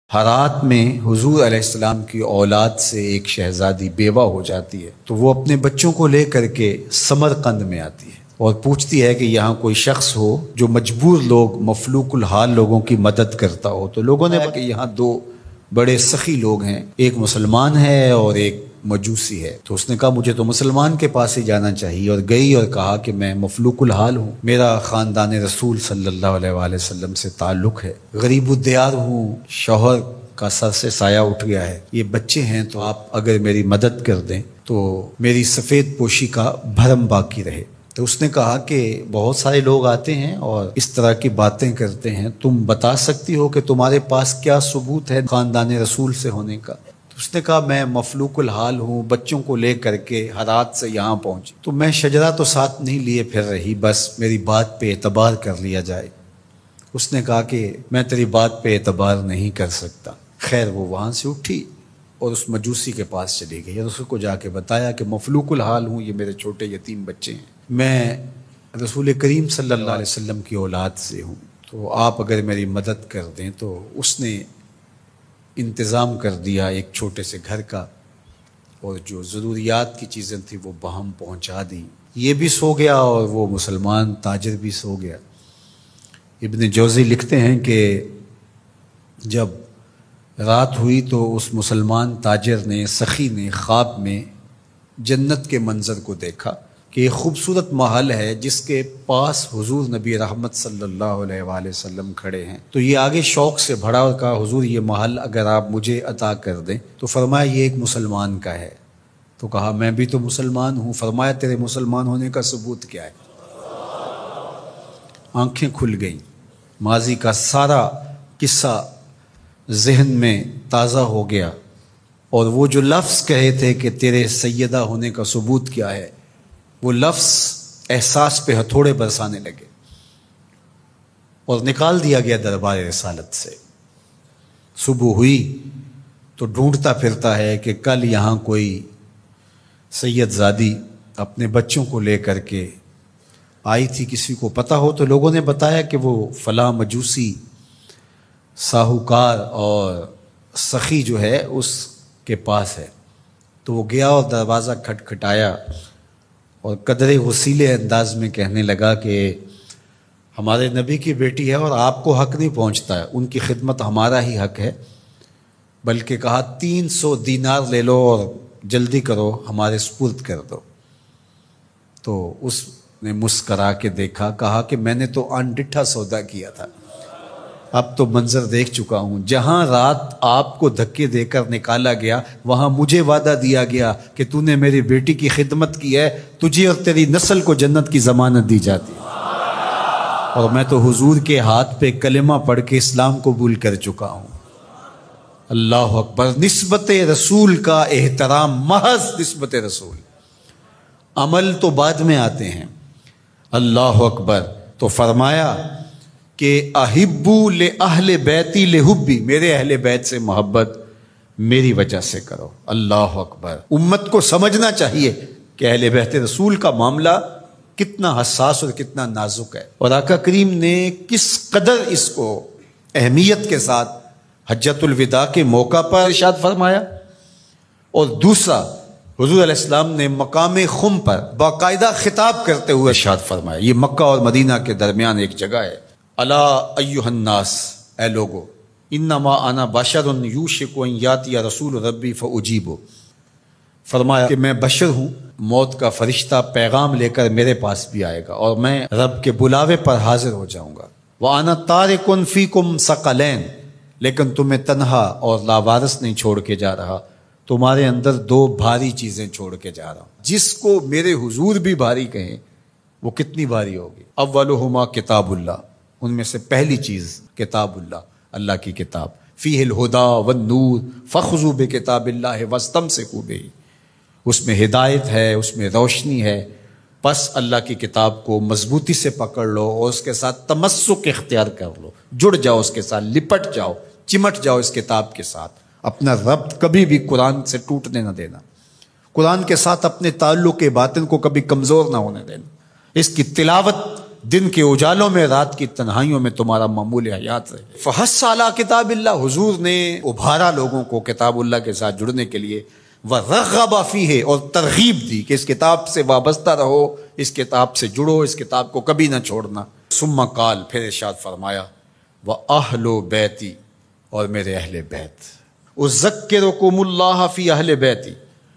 ہرات میں حضور علیہ السلام کی اولاد سے ایک شہزادی بیوہ ہو جاتی ہے تو وہ اپنے بچوں کو لے کر کے سمرقند میں آتی ہے اور پوچھتی ہے کہ یہاں کوئی شخص ہو جو مجبور لوگ مفلوق الحال لوگوں کی مدد کرتا ہو۔ تو لوگوں نے کہا کہ یہاں دو بڑے سخی لوگ ہیں، ایک مسلمان ہے اور ایک مجوسی ہے۔ تو اس نے کہا مجھے تو مسلمان کے پاس ہی جانا چاہیے، اور گئی اور کہا کہ میں مفلوق الحال ہوں، میرا خاندان رسول صلی اللہ علیہ وآلہ وسلم سے تعلق ہے، غریب الدیار ہوں، شوہر کا سر سے سایہ اٹھ گیا ہے، یہ بچے ہیں، تو آپ اگر میری مدد کر دیں تو میری سفید پوشی کا بھرم باقی رہے۔ تو اس نے کہا کہ بہت سارے لوگ آتے ہیں اور اس طرح کی باتیں کرتے ہیں، تم بتا سکتی ہو کہ تمہارے پاس کیا ثبوت ہے خاندان رسول سے ہونے کا؟ تو اس نے کہا میں مفلوق الحال ہوں، بچوں کو لے کر کے ہرات سے یہاں پہنچی، تو میں شجرہ تو ساتھ نہیں لیے پھر رہی، بس میری بات پہ اعتبار کر لیا جائے۔ اس نے کہا کہ میں تیری بات پہ اعتبار نہیں کر سکتا۔ خیر وہ وہاں سے اٹھی اور اس مجوسی کے پاس چلی گئی اور اس کو جا کے بتایا کہ مفلوق الحال ہوں، یہ میرے چھوٹے یتیم بچے ہیں، میں رسول کریم صلی اللہ علیہ وسلم کی اولاد سے ہوں، تو آپ اگر میری مدد کر دیں۔ تو اس نے انتظام کر دیا ایک چھوٹے سے گھر کا، اور جو ضروریات کی چیزیں تھیں وہ باہم پہنچا دیں۔ یہ بھی سو گیا اور وہ مسلمان تاجر بھی سو گیا۔ ابن جوزی لکھتے ہیں کہ جب رات ہوئی تو اس مسلمان تاجر نے، سخی نے، خواب میں جنت کے منظر کو دیکھا کہ ایک خوبصورت محل ہے جس کے پاس حضور نبی رحمت صلی اللہ علیہ وآلہ وسلم کھڑے ہیں۔ تو یہ آگے شوق سے بھرا اور کہا حضور یہ محل اگر آپ مجھے عطا کر دیں۔ تو فرمایا یہ ایک مسلمان کا ہے۔ تو کہا میں بھی تو مسلمان ہوں۔ فرمایا تیرے مسلمان ہونے کا ثبوت کیا ہے؟ آنکھیں کھل گئیں، ماضی کا سارا قصہ ذہن میں تازہ ہو گیا، اور وہ جو لفظ کہے تھے کہ تیرے سیدہ ہونے کا ثبوت کیا ہے، وہ لفظ احساس پہ ہتھوڑے برسانے لگے اور نکال دیا گیا دربار رسالت سے۔ صبح ہوئی تو ڈھونڈتا پھرتا ہے کہ کل یہاں کوئی سید زادی اپنے بچوں کو لے کر کے آئی تھی، کسی کو پتہ ہو تو لوگوں نے بتایا کہ وہ فلاں مجوسی ساہوکار اور سخی جو ہے اس کے پاس ہے۔ تو وہ گیا اور دروازہ کھٹکھٹایا اور قدرے وسیلے انداز میں کہنے لگا کہ ہمارے نبی کی بیٹی ہے اور آپ کو حق نہیں پہنچتا ہے، ان کی خدمت ہمارا ہی حق ہے، بلکہ کہا 300 دینار لے لو اور جلدی کرو ہمارے سپرد کر دو۔ تو اس نے مسکرا کے دیکھا، کہا کہ میں نے تو انڈٹھا سودا کیا تھا، اب تو منظر دیکھ چکا ہوں، جہاں رات آپ کو دھکے دے کر نکالا گیا وہاں مجھے وعدہ دیا گیا کہ تو نے میری بیٹی کی خدمت کی ہے، تجھے اور تیری نسل کو جنت کی ضمانت دی جاتی ہے، اور میں تو حضور کے ہاتھ پہ کلمہ پڑھ کے اسلام قبول کر چکا ہوں۔ اللہ اکبر۔ نسبت رسول کا احترام، محض نسبت رسول، عمل تو بعد میں آتے ہیں۔ اللہ اکبر۔ تو فرمایا کہ احبو لأہل بیتی لحبی، میرے اہل بیت سے محبت میری وجہ سے کرو۔ اللہ اکبر۔ امت کو سمجھنا چاہیے کہ اہل بیت رسول کا معاملہ کتنا حساس اور کتنا نازک ہے، اور آقا کریم نے کس قدر اس کو اہمیت کے ساتھ حجۃ الوداع کے موقع پر ارشاد فرمایا، اور دوسرا حضور علیہ السلام نے مقام خم پر باقاعدہ خطاب کرتے ہوئے ارشاد فرمایا۔ یہ مکہ اور مدینہ کے درمیان ایک جگہ ہے۔ الا ایھا الناس، اے لوگو، انما انا بشر یوشک ان یاتی رسول ربی فاجیبو، فرمایا کہ میں بشر ہوں، موت کا فرشتہ پیغام لے کر میرے پاس بھی آئے گا اور میں رب کے بلاوے پر حاضر ہو جاؤں گا۔ وانا تارک فیکم ثقلین، لیکن تمہیں تنہا اور لاوارث نہیں چھوڑ کے جا رہا، تمہارے اندر دو بھاری چیزیں چھوڑ کے جا رہا ہوں، جس کو میرے حضور بھی بھاری کہیں وہ کتنی بھاری ہوگی۔ اولہما کتاب اللہ، ان میں سے پہلی چیز کتاب اللہ، اللہ کی کتاب، فیہ الہدی والنور فخذوا بکتاب اللہ واستمسکوا بہ، اس میں ہدایت ہے، اس میں روشنی ہے، پس اللہ کی کتاب کو مضبوطی سے پکڑ لو اور اس کے ساتھ تمسک اختیار کر لو، جڑ جاؤ اس کے ساتھ، لپٹ جاؤ، چمٹ جاؤ اس کتاب کے ساتھ، اپنا ربط کبھی بھی قرآن سے ٹوٹنے نہ دینا، قرآن کے ساتھ اپنے تعلق باطن کو کبھی کمزور نہ ہونے دینا، اس کی تلاوت دن کے اجالوں میں رات کی تنہائیوں میں تمہارا معمول حیات رہے۔ فحث علی کتاب اللہ، حضور نے ابھارا لوگوں کو کتاب اللہ کے ساتھ جڑنے کے لیے، وَرَغَّبَ فِيهِ، اور ترغیب دی کہ اس کتاب سے وابستہ رہو، اس کتاب سے جڑو، اس کتاب کو کبھی نہ چھوڑنا۔ ثم قال، پھر ارشاد فرمایا، وَأَهْلُ بَيْتِي، اور میرے اہل بیت، اذکرکم اللہ فی اہل بیتی،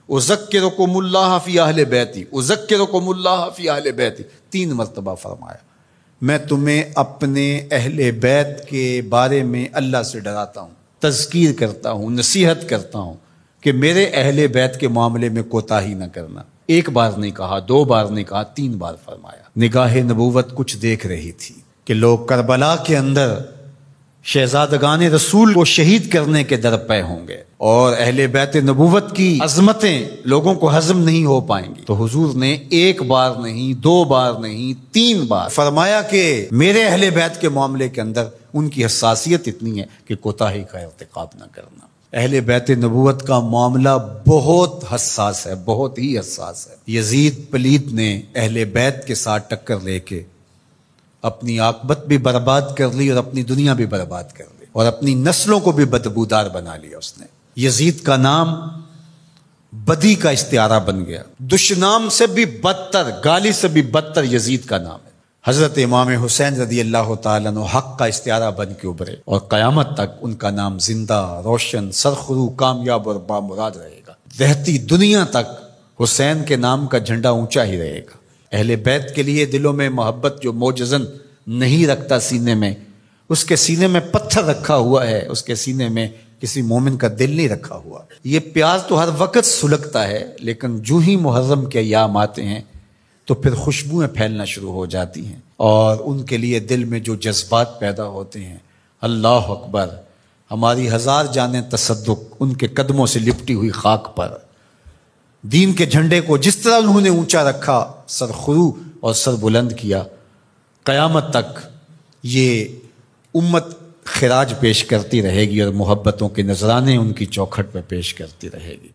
اذکرکم اللہ فی اہل بیتی، اذکرکم اللہ فی اہل بیتی، 3 مرتبہ فرمایا، میں تمہیں اپنے اہل بیت کے بارے میں اللہ سے ڈراتا ہوں، تذکیر کرتا ہوں، نصیحت کرتا ہوں کہ میرے اہل بیت کے معاملے میں کوتاہی نہ کرنا۔ 1 بار نہیں کہا، 2 بار نہیں کہا، 3 بار فرمایا۔ نگاہ نبوت کچھ دیکھ رہی تھی کہ لوگ کربلا کے اندر شہزادگان رسول کو شہید کرنے کے در پے ہوں گے، اور اہل بیت نبوت کی عظمتیں لوگوں کو ہضم نہیں ہو پائیں گی۔ تو حضور نے 1 بار نہیں، 2 بار نہیں، 3 بار فرمایا کہ میرے اہل بیت کے معاملے کے اندر ان کی حساسیت اتنی ہے کہ کوتاہی کا ارتکاب نہ کرنا۔ اہل بیت نبوت کا معاملہ بہت حساس ہے، بہت ہی حساس ہے۔ یزید پلیت نے اہل بیت کے ساتھ ٹکر لے کے اپنی عاقبت بھی برباد کر لی اور اپنی دنیا بھی برباد کر لی، اور اپنی نسلوں کو بھی بدبودار بنا لیا اس نے۔ یزید کا نام بدی کا استعارہ بن گیا، دشنام سے بھی بدتر، گالی سے بھی بدتر یزید کا نام ہے۔ حضرت امام حسین رضی اللہ تعالیٰ عنہ حق کا استعارہ بن کے ابھرے، اور قیامت تک ان کا نام زندہ، روشن، سرخرو، کامیاب اور بامراد رہے گا۔ رہتی دنیا تک حسین کے نام کا جھنڈا اونچا ہی رہے گا۔ اہل بیت کے لیے دلوں میں محبت جو موجزن نہیں رکھتا سینے میں، اس کے سینے میں پتھر رکھا ہوا ہے، اس کے سینے میں کسی مومن کا دل نہیں رکھا ہوا۔ یہ پیاز تو ہر وقت سلگتا ہے، لیکن جو ہی محرم کے ایام آتے ہیں تو پھر خوشبوئیں پھیلنا شروع ہو جاتی ہیں، اور ان کے لیے دل میں جو جذبات پیدا ہوتے ہیں، اللہ اکبر، ہماری 1000 جانیں تصدق ان کے قدموں سے لپٹی ہوئی خاک پر، دین کے جھنڈے کو جس طرح انہوں نے اونچا رکھا، سرخرو اور سر بلند کیا، قیامت تک یہ امت خراج پیش کرتی رہے گی اور محبتوں کے نذرانے ان کی چوکھٹ پہ پیش کرتی رہے گی۔